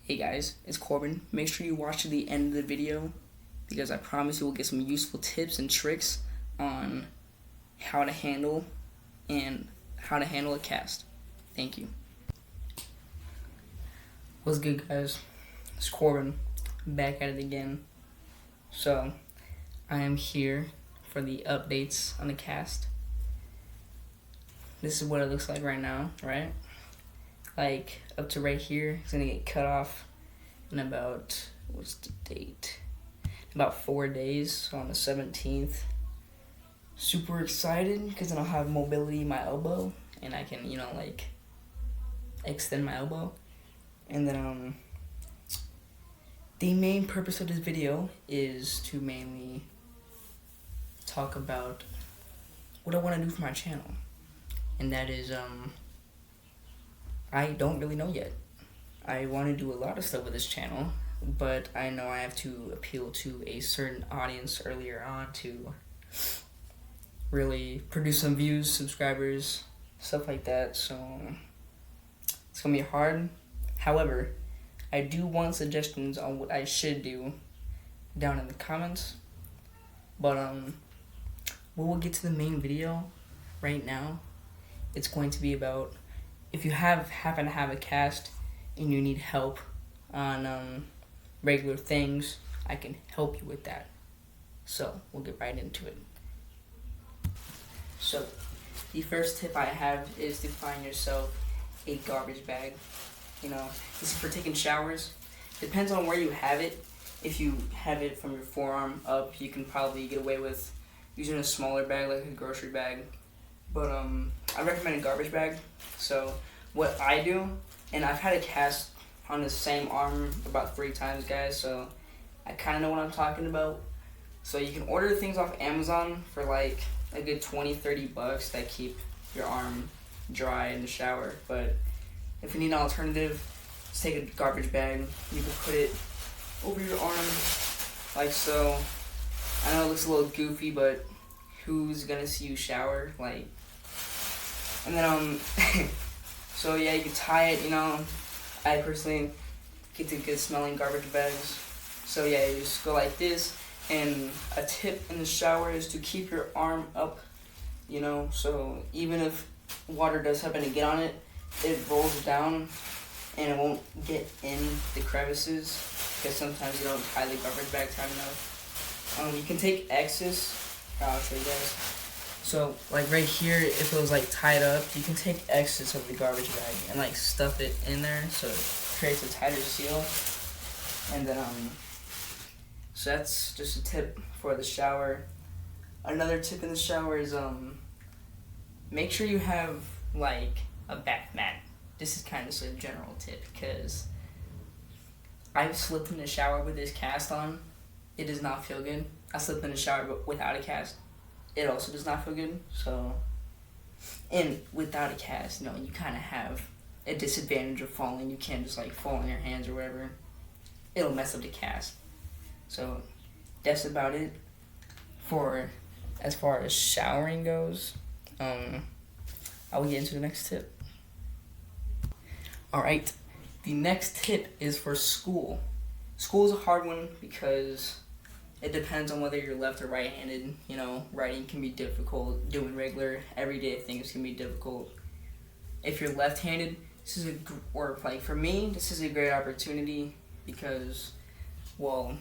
Hey guys, it's Corbin. Make sure you watch to the end of the video because I promise you will get some useful tips and tricks on how to handle a cast. Thank you. What's good, guys? It's Corbin, back at it again. So, I am here for the updates on the cast. This is what it looks like right now, right? Like, up to right here, it's gonna get cut off in about, what's the date? About 4 days, so on the 17th. Super excited, because then I'll have mobility in my elbow, and I can, extend my elbow. And then, the main purpose of this video is to mainly talk about what I want to do for my channel. And that is, I don't really know yet. I want to do a lot of stuff with this channel, but I know I have to appeal to a certain audience earlier on to really produce some views, subscribers, stuff like that, so it's gonna be hard. However, I do want suggestions on what I should do down in the comments, but we'll get to the main video right now. It's going to be about if you happen to have a cast and you need help on regular things, I can help you with that. So we'll get right into it. So the first tip I have is to find yourself a garbage bag. This is for taking showers. Depends on where you have it. If you have it from your forearm up, you can probably get away with using a smaller bag like a grocery bag. But I recommend a garbage bag. So what I do, and I've had a cast on the same arm about 3 times, guys, so I kind of know what I'm talking about. So you can order things off Amazon for like a good $20-30 that keep your arm dry in the shower. But if you need an alternative, just take a garbage bag. You can put it over your arm like so. I know it looks a little goofy, but who's gonna see you shower? And then so yeah, you can tie it. I personally get the good smelling garbage bags. So yeah, you just go like this. And a tip in the shower is to keep your arm up. So even if water does happen to get on it, it rolls down and it won't get in the crevices because sometimes you don't tie the garbage bag tight enough. You can take excess. I'll show you guys. So like right here, if it was like tied up, you can take excess of the garbage bag and stuff it in there so it creates a tighter seal. And then so that's just a tip for the shower. Another tip in the shower is make sure you have a bath mat. This is kind of just a general tip because I've slipped in the shower with this cast on. It does not feel good. I slipped in the shower but without a cast. It also does not feel good. So, and without a cast, you kind of have a disadvantage of falling. You can't just fall on your hands or whatever. It'll mess up the cast. So that's about it for as far as showering goes. I will get into the next tip. Alright, the next tip is for school. School is a hard one because it depends on whether you're left or right-handed. Writing can be difficult. Doing regular, everyday things can be difficult. If you're left-handed, for me, this is a great opportunity because, well,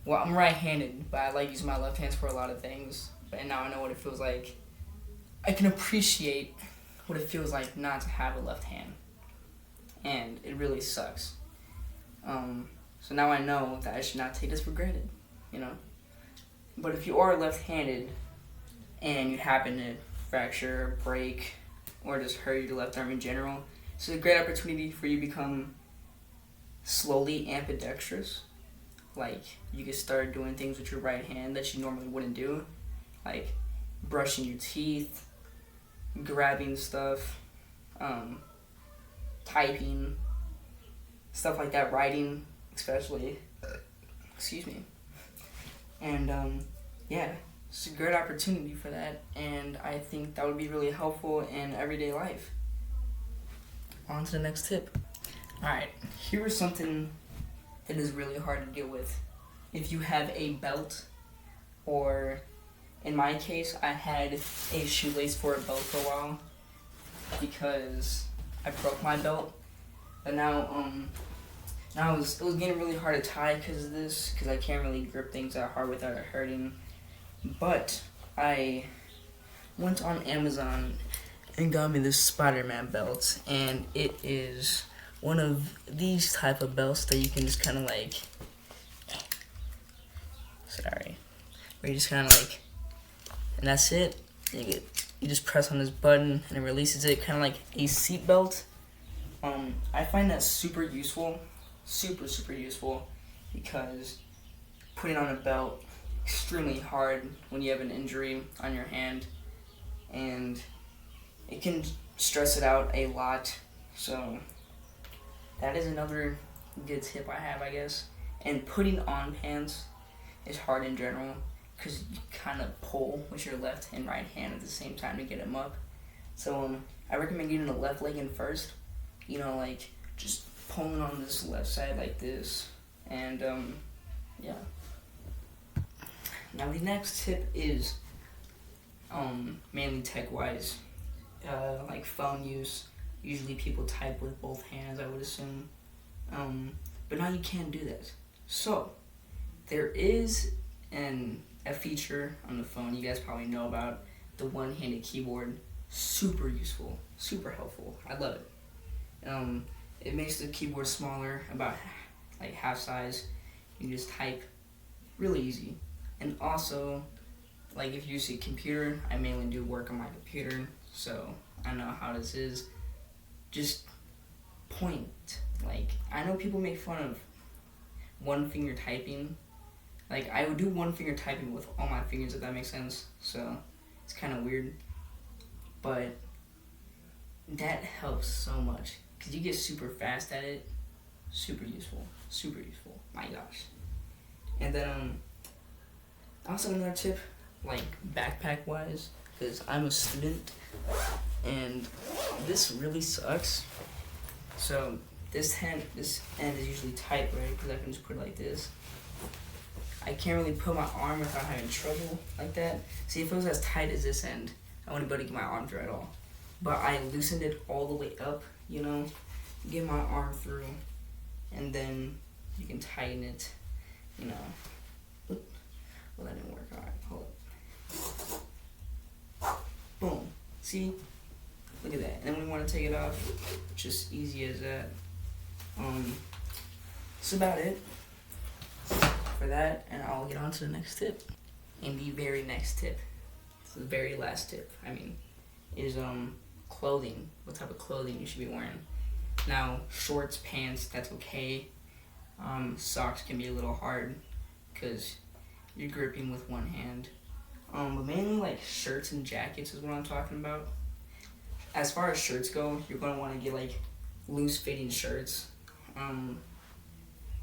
I'm right-handed, but I like using my left hands for a lot of things. And now I know what it feels like. I can appreciate what it feels like not to have a left hand. And it really sucks. So now I know that I should not take this for granted, But if you are left-handed and you happen to fracture, break, or just hurt your left arm in general, this is a great opportunity for you to become slowly ambidextrous. You can start doing things with your right hand that you normally wouldn't do, like brushing your teeth, grabbing stuff, typing, stuff like that, writing especially. Excuse me. And yeah, it's a great opportunity for that, and I think that would be really helpful in everyday life. On to the next tip. Alright, here is something that is really hard to deal with. If you have a belt, or in my case, I had a shoelace for a belt for a while because I broke my belt. But now it was getting really hard to tie because of this, because I can't really grip things that hard without it hurting. But I went on Amazon and got me this Spider-Man belt, and it is one of these type of belts that you can just kind of like, where you just kind of like, and that's it. You just press on this button and it releases it, kind of like a seat belt. I find that super useful, super useful, because putting on a belt extremely hard when you have an injury on your hand, and it can stress it out a lot. So that is another good tip I have, I guess. And putting on pants is hard in general because you kind of pull with your left and right hand at the same time to get them up. So I recommend getting the left leg in first. You know, like just pulling on this left side like this, and yeah. Now the next tip is mainly tech-wise, like phone use. Usually people type with both hands, I would assume, but now you can't do that. So there is a feature on the phone you guys probably know about, the one-handed keyboard. Super useful, super helpful. I love it. It makes the keyboard smaller, about like half size. You can just type really easy. And also, like if you use a computer, I mainly do work on my computer, so I know how this is. Just point. Like, I know people make fun of one finger typing. Like, I would do one finger typing with all my fingers, if that makes sense. So it's kind of weird, but that helps so much because you get super fast at it. Super useful, my gosh. And then also another tip, like backpack wise, because I'm a student and this really sucks. So this end is usually tight, right? Because I can just put it like this. I can't really put my arm without having trouble like that. See, if it was as tight as this end, I wouldn't be able to get my arm through at all. But I loosened it all the way up, you know, get my arm through, and then you can tighten it, you know. Well, that didn't work. All right, hold up. Boom. See? Look at that. And then when we want to take it off, just easy as that. That's about it for that, and I'll get on to the next tip. And the very next tip, so the very last tip, is clothing. What type of clothing you should be wearing. Now, shorts, pants, that's okay. Socks can be a little hard because you're gripping with one hand. But mainly like shirts and jackets is what I'm talking about. As far as shirts go, you're gonna want to get like loose fitting shirts. I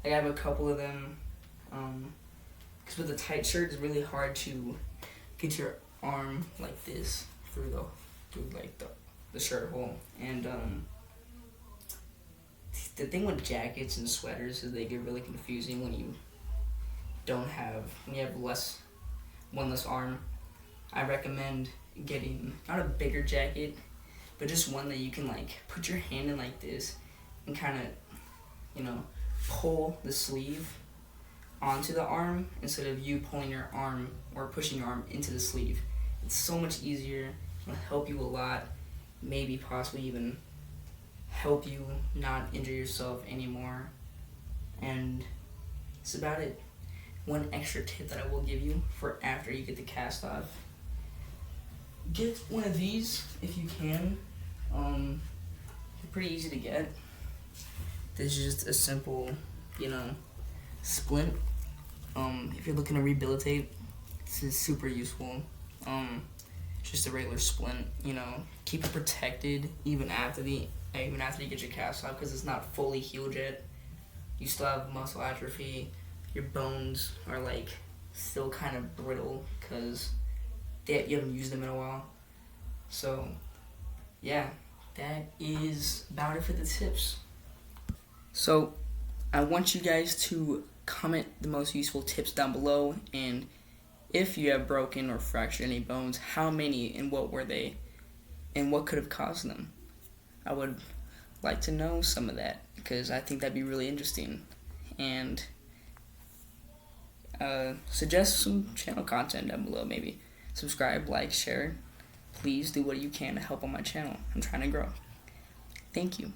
have a couple of them. Because with a tight shirt, it's really hard to get your arm like this through the shirt hole. And the thing with jackets and sweaters is they get really confusing when you have one less arm. I recommend getting not a bigger jacket, but just one that you can like put your hand in like this and kind of, you know, pull the sleeve onto the arm instead of you pulling your arm or pushing your arm into the sleeve. It's so much easier. It'll help you a lot. Maybe possibly even help you not injure yourself anymore. And that's about it. One extra tip that I will give you for after you get the cast off. Get one of these if you can. They're pretty easy to get. This is just a simple, you know, splint. If you're looking to rehabilitate, this is super useful. Just a regular splint, you know, keep it protected even after you get your cast off, because it's not fully healed yet. You still have muscle atrophy. Your bones are like still kind of brittle because you haven't used them in a while. So yeah, that is about it for the tips. So I want you guys to comment the most useful tips down below, and if you have broken or fractured any bones, how many and what were they, and what could have caused them. I would like to know some of that, because I think that'd be really interesting. And suggest some channel content down below. Maybe subscribe, like, share. Please do what you can to help on my channel. I'm trying to grow. Thank you.